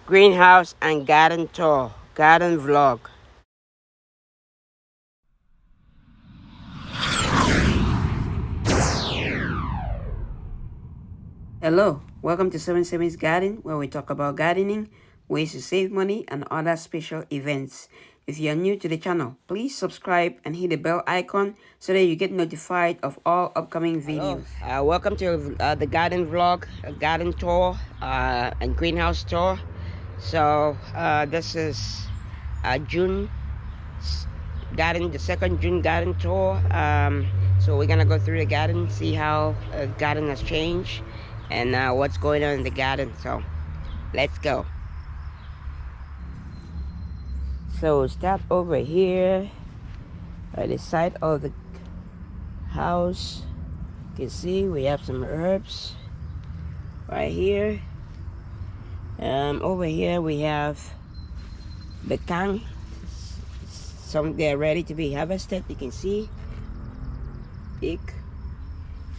greenhouse and garden tour, garden vlog. Hello, welcome to 77's Garden, where we talk about gardening, ways to save money, and other special events. If you are new to the channel, please subscribe and hit the bell icon so that you get notified of all upcoming videos. Welcome to the garden vlog, a garden tour, and greenhouse tour. So this is June garden, the second June garden tour. So we're gonna go through the garden, see how the garden has changed and what's going on in the garden. So let's go. So start over here at the side of the house. You can see we have some herbs right here. Over here we have bekang. Some they're ready to be harvested. You can see big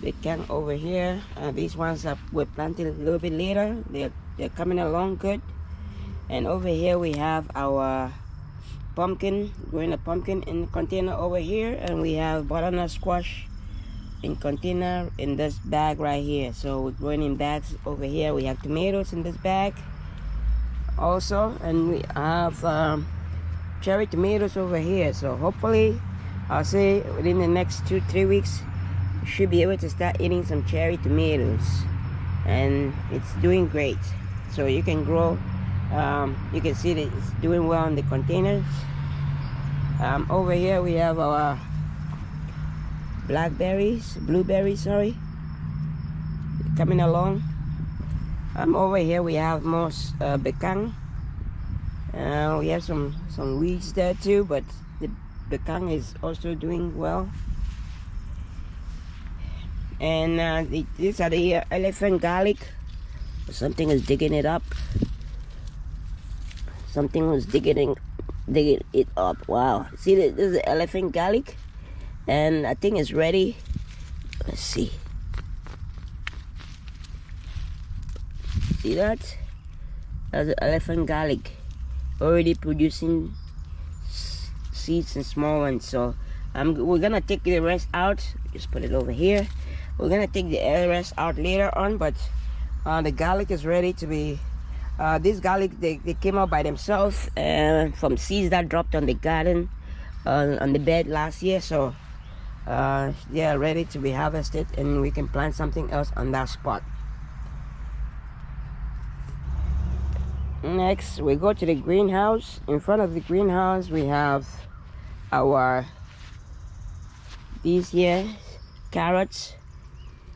bekang over here. These ones were planted a little bit later. They're coming along good. And over here we have our pumpkin, growing a pumpkin in the container over here, and we have butternut squash in container in this bag right here. So we're growing in bags over here. We have tomatoes in this bag also, and we have cherry tomatoes over here. So hopefully, I'll say within the next 2-3 weeks, you should be able to start eating some cherry tomatoes, and it's doing great. So you can grow. You can see that it's doing well in the containers. Over here we have our blueberries, sorry, coming along. Over here we have more bekang. We have some weeds there too, but the bekang is also doing well. And these are the elephant garlic. Something is digging it up. Something was digging it up. Wow. See, this is the elephant garlic, and I think it's ready. Let's see. See that? That's the elephant garlic, already producing seeds and small ones. So we're gonna take the rest out. Just put it over here. We're gonna take the rest out later on, but the garlic is ready to be. This garlic, they came out by themselves from seeds that dropped on the garden, on the bed last year. So they are ready to be harvested, and we can plant something else on that spot. Next, we go to the greenhouse. In front of the greenhouse, we have these here carrots.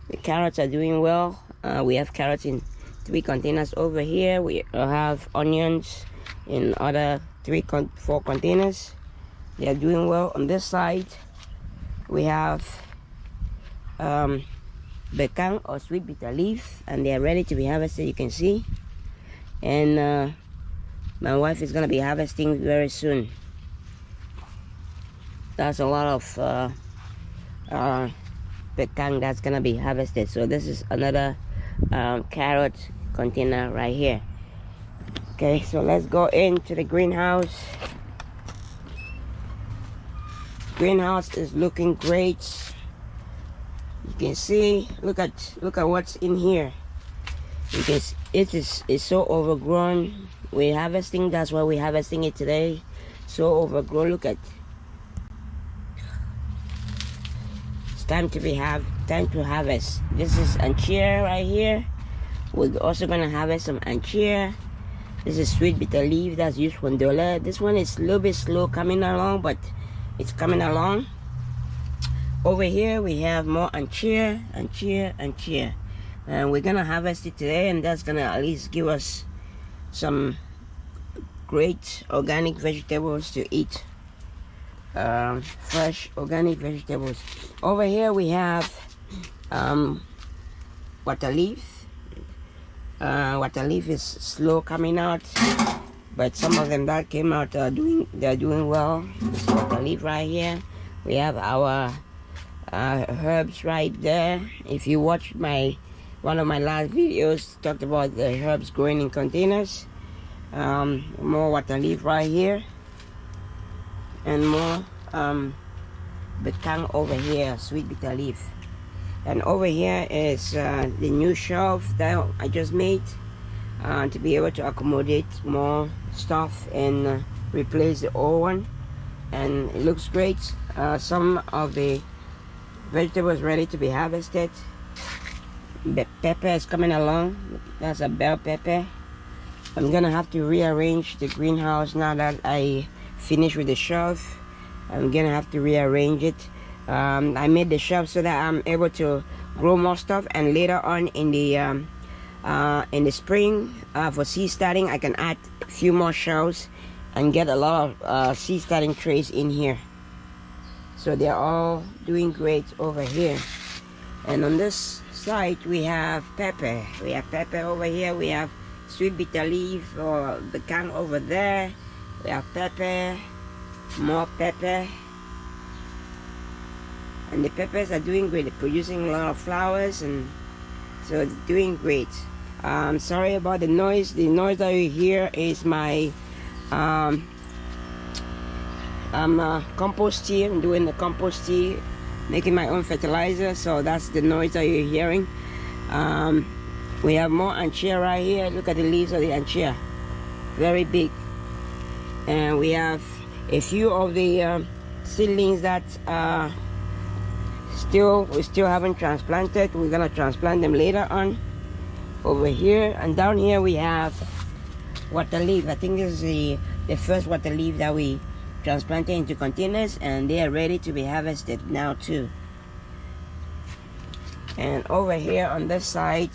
The carrots are doing well. We have carrots in 3 containers over here. We have onions in other 4 containers. They are doing well. On this side we have bekang or sweet bitter leaf, and they are ready to be harvested, you can see. And my wife is gonna be harvesting very soon. That's a lot of bekang that's gonna be harvested. So this is another carrot container right here. Okay, so let's go into the greenhouse. Greenhouse is looking great. You can see, look at what's in here. You can see, it's so overgrown. We're harvesting, that's why we're harvesting it today. So overgrown. Look at, it's time to harvest. This is anchir right here. We're also gonna harvest some anchir. This is sweet bitter leaf that's used for ndola. This one is a little bit slow coming along, but it's coming along. Over here we have more anchir, and we're gonna harvest it today, and that's gonna at least give us some great organic vegetables to eat. Fresh organic vegetables. Over here we have water leaf. Water leaf is slow coming out, but some of them that came out they're doing well. This water leaf right here. We have our herbs right there. If you watched one of my last videos, talked about the herbs growing in containers. More water leaf right here, and more Bekang over here, sweet bitter leaf. And over here is the new shelf that I just made to be able to accommodate more stuff and replace the old one. And it looks great. Some of the vegetables ready to be harvested. The pepper is coming along. That's a bell pepper. I'm gonna have to rearrange the greenhouse now that I finish with the shelf. I'm gonna have to rearrange it. I made the shelf so that I'm able to grow more stuff, and later on in the spring for seed starting, I can add a few more shelves and get a lot of seed starting trays in here. So they're all doing great over here. And on this side we have pepper. We have pepper over here. We have sweet bitter leaf or the can over there. We have pepper, more pepper. And the peppers are doing great. They're producing a lot of flowers, and so it's doing great. Sorry about the noise. The noise that you hear is my I'm compost tea. I'm doing the compost tea, making my own fertilizer, so that's the noise that you're hearing. We have more anchia right here. Look at the leaves of the anchia, very big. And we have a few of the seedlings that we still haven't transplanted. We're gonna transplant them later on over here. And down here we have water leaf. I think this is the first water leaf that we transplanted into containers, and they are ready to be harvested now too. And over here on this side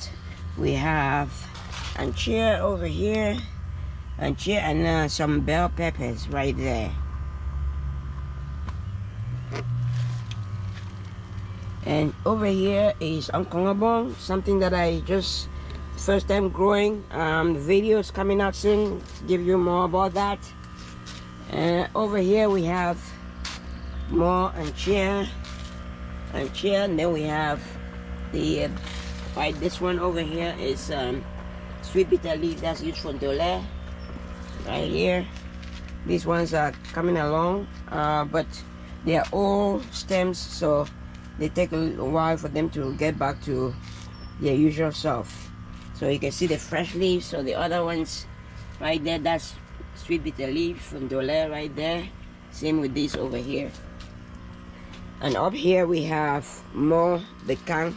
we have anchia over here, anchia, and some bell peppers right there. And over here is Ankongabong, something that I just first time growing. The video is coming out soon to give you more about that. And over here we have more anchia, and then we have the this one over here is sweet bitter leaf that's used for Ndolé right here. These ones are coming along, but they are all stems, so they take a little while for them to get back to their usual self. So you can see the fresh leaves. So the other ones right there, that's sweet bitter leaf from Ndolé right there. Same with these over here. And up here we have more Bekang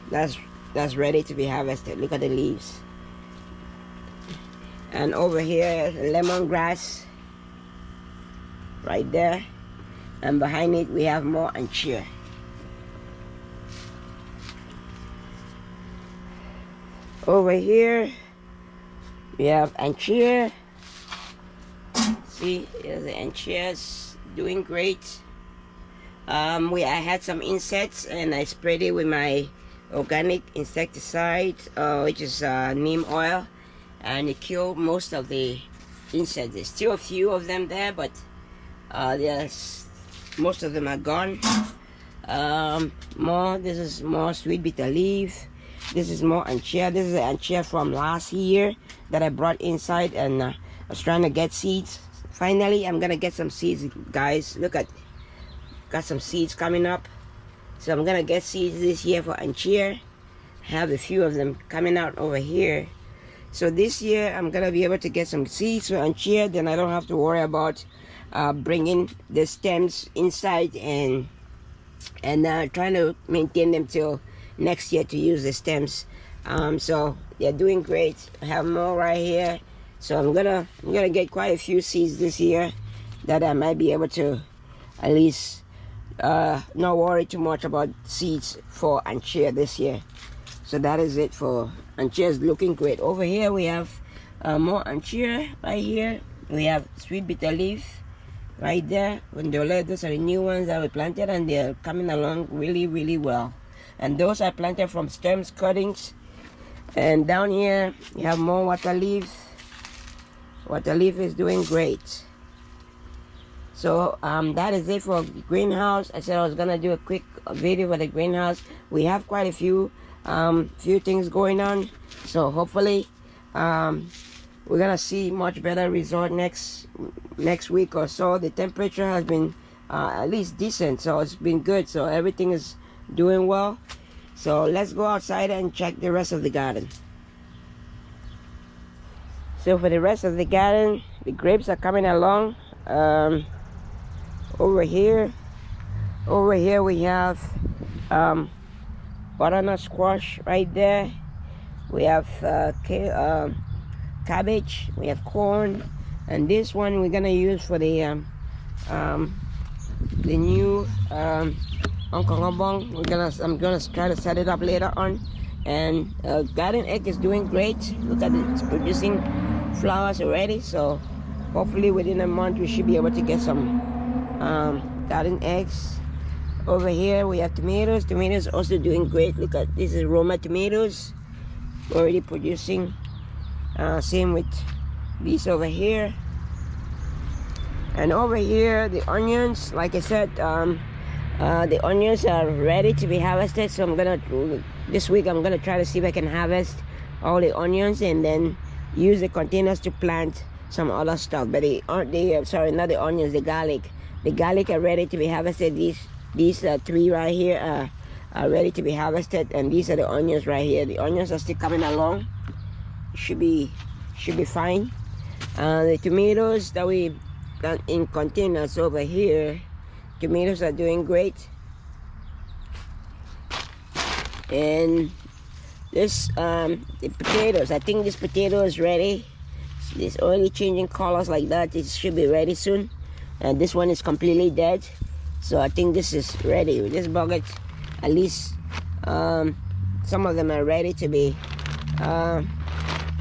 that's ready to be harvested. Look at the leaves. And over here lemongrass right there, and behind it we have more anchia. Over here we have anchia. See, here's the anchias doing great. I had some insects and I sprayed it with my organic insecticide, which is neem oil, and it killed most of the insects. There's still a few of them there, but most of them are gone. This is more sweet bitter leaf. This is more anchia. This is the anchia from last year that I brought inside, and I was trying to get seeds. Finally, I'm gonna get some seeds, guys. Look at, got some seeds coming up. So I'm gonna get seeds this year for anchia. Have a few of them coming out over here. So this year I'm gonna be able to get some seeds for anchia. Then I don't have to worry about bringing the stems inside and trying to maintain them till next year to use the stems. So they're doing great. I have more right here. So I'm gonna get quite a few seeds this year that I might be able to at least not worry too much about seeds for anchia this year. So that is it for anchia. Is looking great. Over here we have more anchia right here. We have sweet bitter leaf right there. Ndolé, those are the new ones that we planted, and they're coming along really well. And those are planted from stems cuttings. And down here you have more water leaf. Water leaf is doing great. So that is it for the greenhouse. I said I was gonna do a quick video for the greenhouse. We have quite a few things going on, so hopefully we're gonna see much better result next week or so. The temperature has been at least decent, so it's been good, so everything is doing well. So let's go outside and check the rest of the garden. So for the rest of the garden, the grapes are coming along. Over here we have butternut squash right there. We have cabbage, we have corn, and this one we're gonna use for the new Ongkongabong. I'm gonna try to set it up later on. And garden egg is doing great. Look at it, it's producing flowers already. So hopefully within a month we should be able to get some garden eggs. Over here we have tomatoes. Tomatoes also doing great. Look at this, is Roma tomatoes already producing. Same with these over here. And over here the onions, like I said, the onions are ready to be harvested. So this week I'm gonna try to see if I can harvest all the onions and then use the containers to plant some other stuff. But sorry, not the onions, the garlic. The garlic are ready to be harvested. These three right here are ready to be harvested, and these are the onions right here. The onions are still coming along. Should be fine. The tomatoes that we got in containers over here, tomatoes are doing great. And this the potatoes, I think this potato is ready. It's already changing colors like that. It should be ready soon. And this one is completely dead, so I think this is ready. With this bucket, at least some of them are ready to be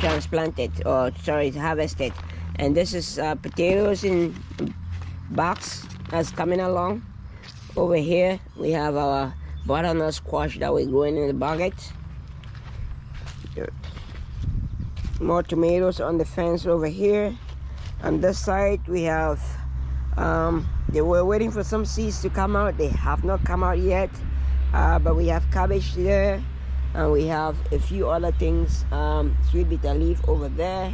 transplanted, or sorry, harvested. And this is potatoes in box that's coming along. Over here we have our butternut squash that we're growing in the bucket. More tomatoes on the fence over here. On this side we have they were waiting for some seeds to come out. They have not come out yet, but we have cabbage there, and we have a few other things. Sweet bitter leaf over there.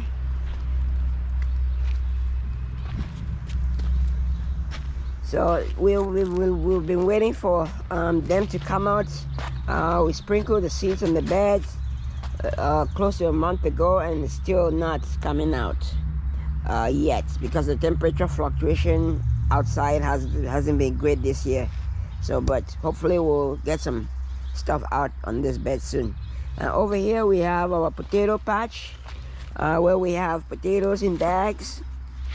So we've been waiting for them to come out. We sprinkled the seeds on the beds close to a month ago, and it's still not coming out yet, because the temperature fluctuation outside hasn't been great this year. So but hopefully we'll get some stuff out on this bed soon. Over here we have our potato patch, where we have potatoes in bags.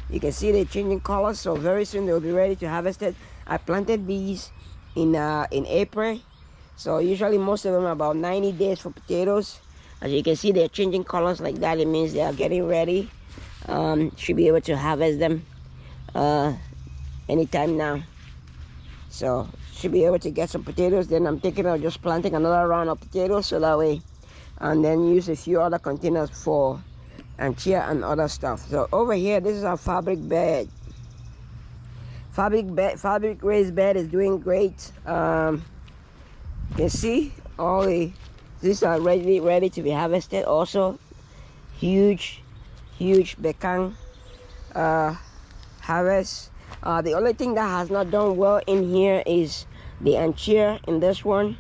You can see they're changing colors, so very soon they'll be ready to harvest it. I planted these in April, so usually most of them are about 90 days for potatoes. As you can see, they're changing colors like that. It means they are getting ready. Should be able to harvest them anytime now. So should be able to get some potatoes. Then I'm thinking of just planting another round of potatoes, so that way, and then use a few other containers for chia and other stuff. So over here, this is our fabric bed. Fabric raised bed is doing great. You can see these are ready to be harvested. Also, huge bekang harvest. The only thing that has not done well in here is the anchor in this one.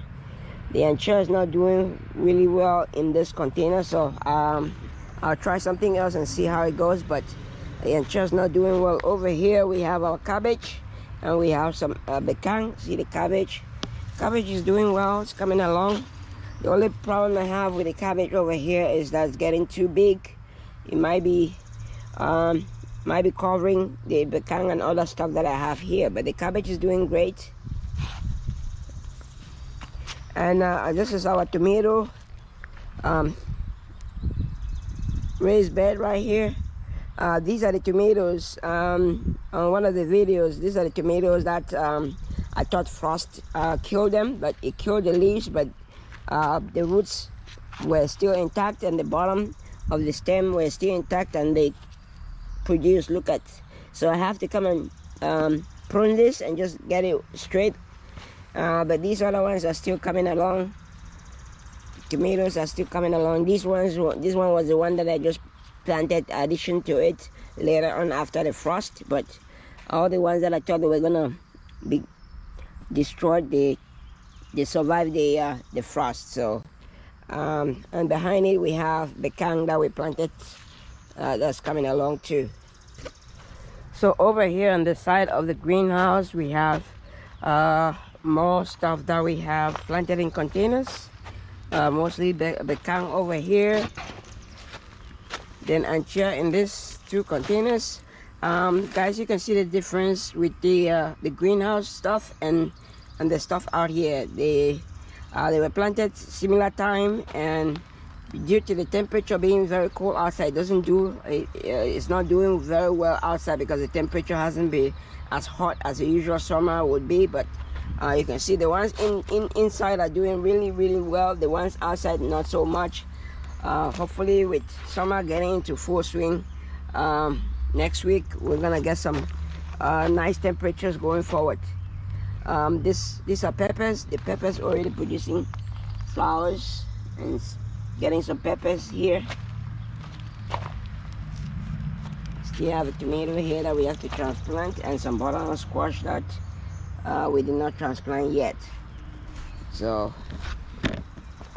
The anchor is not doing really well in this container, so I'll try something else and see how it goes. But the anchor is not doing well. Over here we have our cabbage, and we have some bekang. See the cabbage is doing well, it's coming along. The only problem I have with the cabbage over here is that it's getting too big. It might be covering the bekang and other stuff that I have here, but the cabbage is doing great. And this is our tomato raised bed right here. These are the tomatoes. On one of the videos, these are the tomatoes that I thought frost killed them, but it killed the leaves, but the roots were still intact, and the bottom of the stem were still intact, and they produced. Look at, so I have to come and prune this and just get it straight. But these other ones are still coming along. Tomatoes are still coming along. This one was the one that I just planted addition to it later on after the frost, but all the ones that I thought they were gonna be destroyed, they survived the frost. So and behind it we have bekang that we planted, that's coming along too. So over here on the side of the greenhouse we have more stuff that we have planted in containers, mostly bekang over here, then ancha in these 2 containers. Guys, you can see the difference with the greenhouse stuff and the stuff out here. They were planted similar time, and due to the temperature being very cold outside, it's not doing very well outside because the temperature hasn't been as hot as the usual summer would be. But you can see the ones inside are doing really well. The ones outside not so much. Hopefully with summer getting into full swing, next week we're gonna get some nice temperatures going forward. These are peppers. The peppers already producing flowers and getting some peppers here. Still have a tomato here that we have to transplant, and some butternut squash that we did not transplant yet. So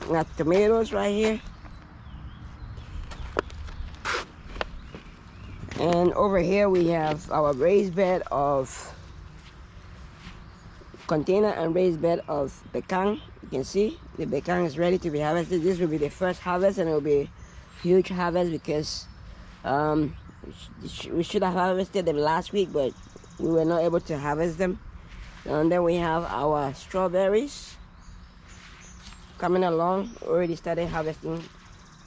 got tomatoes right here. And over here we have our raised bed of container and raised bed of bekang. You can see the bekang is ready to be harvested. This will be the first harvest, and it will be a huge harvest because we should have harvested them last week, but we were not able to harvest them. And then we have our strawberries coming along. Already started harvesting,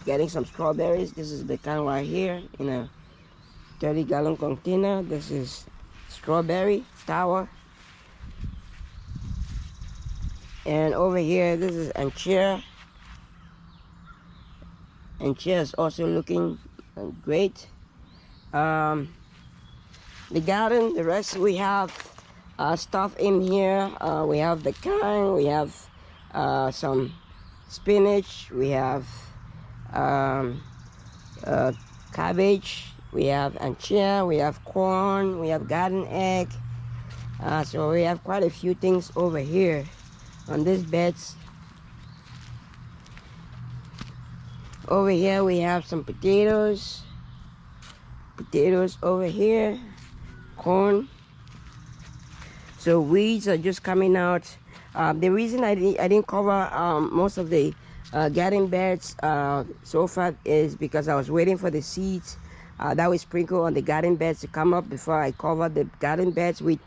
getting some strawberries. This is bekang right here in a 30-gallon container. This is strawberry tower. And over here, this is ancha. Ancha is also looking great. The garden, the rest we have stuff in here. We have bekang, we have some spinach, we have cabbage, we have ancha, we have corn, we have garden egg. So we have quite a few things over here on these beds. Over here we have some potatoes over here, corn. So weeds are just coming out. The reason I didn't cover most of the garden beds so far is because I was waiting for the seeds that we sprinkle on the garden beds to come up before I cover the garden beds with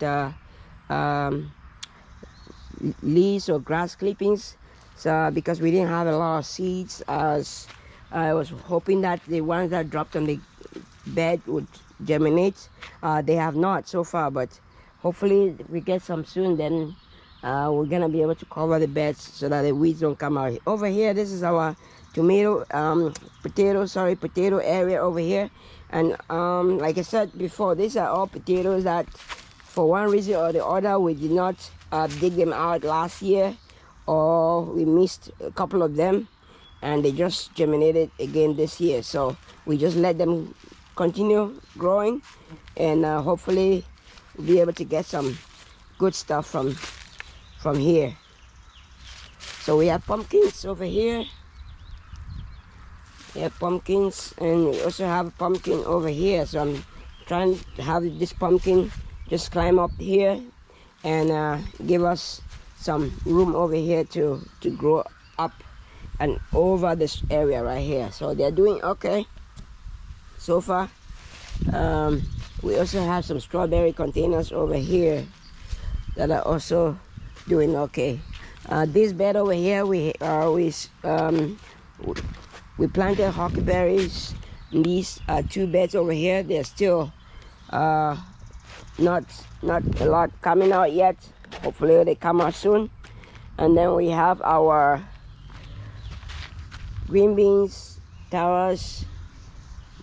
leaves or grass clippings. So because we didn't have a lot of seeds, as I was hoping that the ones that dropped on the bed would germinate. They have not so far, but hopefully if we get some soon, then we're gonna be able to cover the beds so that the weeds don't come out. Over here, this is our potato area over here. And like I said before, these are all potatoes that for one reason or the other we did not dig them out last year, or we missed a couple of them and they just germinated again this year. So we just let them continue growing, and hopefully we'll be able to get some good stuff from here. So we have pumpkins over here. We have pumpkins, and we also have a pumpkin over here. So I'm trying to have this pumpkin just climb up here and give us some room over here to grow up and over this area right here. So they're doing okay so far. We also have some strawberry containers over here that are also doing okay. This bed over here, we planted huckleberries. These 2 beds over here, they're still not a lot coming out yet. Hopefully they come out soon. And then we have our green beans towers.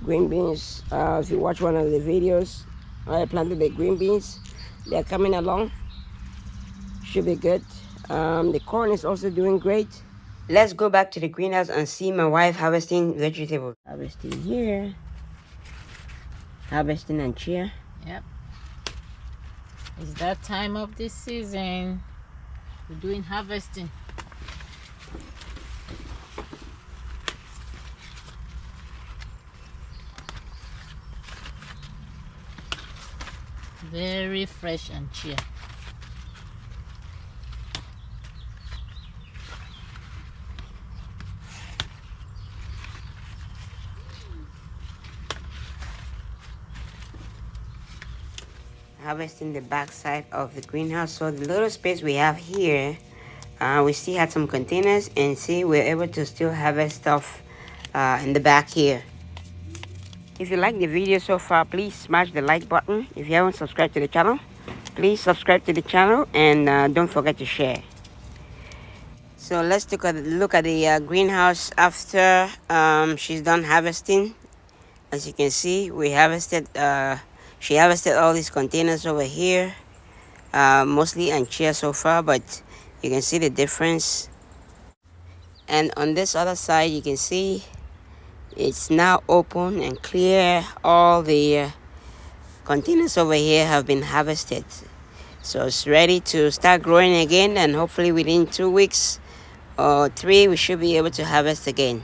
Green beans, if you watch one of the videos, I planted the green beans. They're coming along, should be good. The corn is also doing great. Let's go back to the greenhouse and see my wife harvesting vegetables. Harvesting here. harvesting and chia. Yep. It's that time of the season. We're doing harvesting. Very fresh and chia. Harvesting the back side of the greenhouse. So the little space we have here, we still had some containers, and see, we're able to still harvest stuff in the back here. If you like the video so far, please smash the like button. If you haven't subscribed to the channel, please subscribe to the channel, and don't forget to share. So let's look at the greenhouse after she's done harvesting. As you can see, we harvested she harvested all these containers over here, mostly on chia so far, but you can see the difference. And on this other side, you can see it's now open and clear. All the containers over here have been harvested, so it's ready to start growing again, and hopefully within 2 weeks or 3 we should be able to harvest again.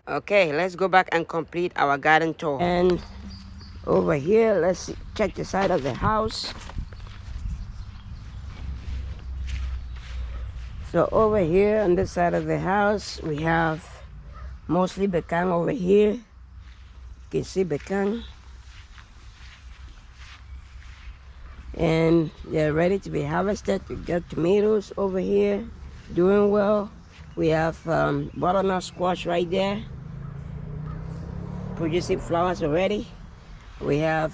Okay, let's go back and complete our garden tour. And over here, let's check the side of the house. So over here on this side of the house, we have mostly bekang over here. You can see bekang. And they're ready to be harvested. We got tomatoes over here, doing well. We have butternut squash right there, producing flowers already. We have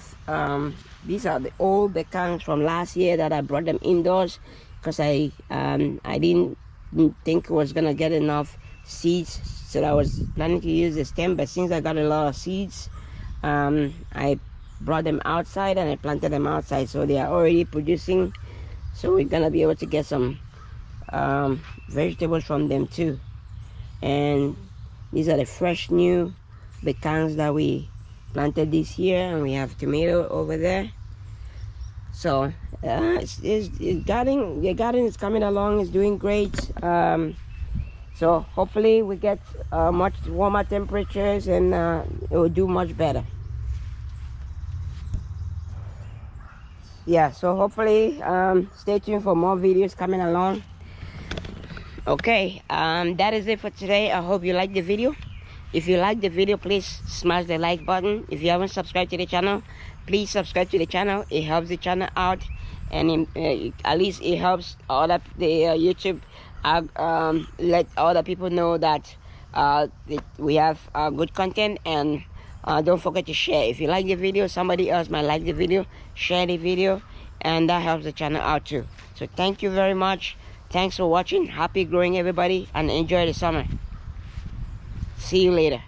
these are the old bekangs from last year that I brought them indoors because I didn't think it was gonna get enough seeds, so I was planning to use the stem, but since I got a lot of seeds, I brought them outside and I planted them outside, so they are already producing, so we're gonna be able to get some vegetables from them too. And these are the fresh new bekangs that we planted this year, and we have tomato over there. So the garden is coming along, it's doing great. So hopefully we get much warmer temperatures, and it will do much better. Yeah, so hopefully stay tuned for more videos coming along. Okay, that is it for today. I hope you liked the video. If you like the video, please smash the like button. If you haven't subscribed to the channel, please subscribe to the channel. It helps the channel out, and at least it helps other YouTube let other people know that we have good content. And don't forget to share. If you like the video, somebody else might like the video. Share the video, and that helps the channel out too. So thank you very much. Thanks for watching. Happy growing, everybody, and enjoy the summer. See you later.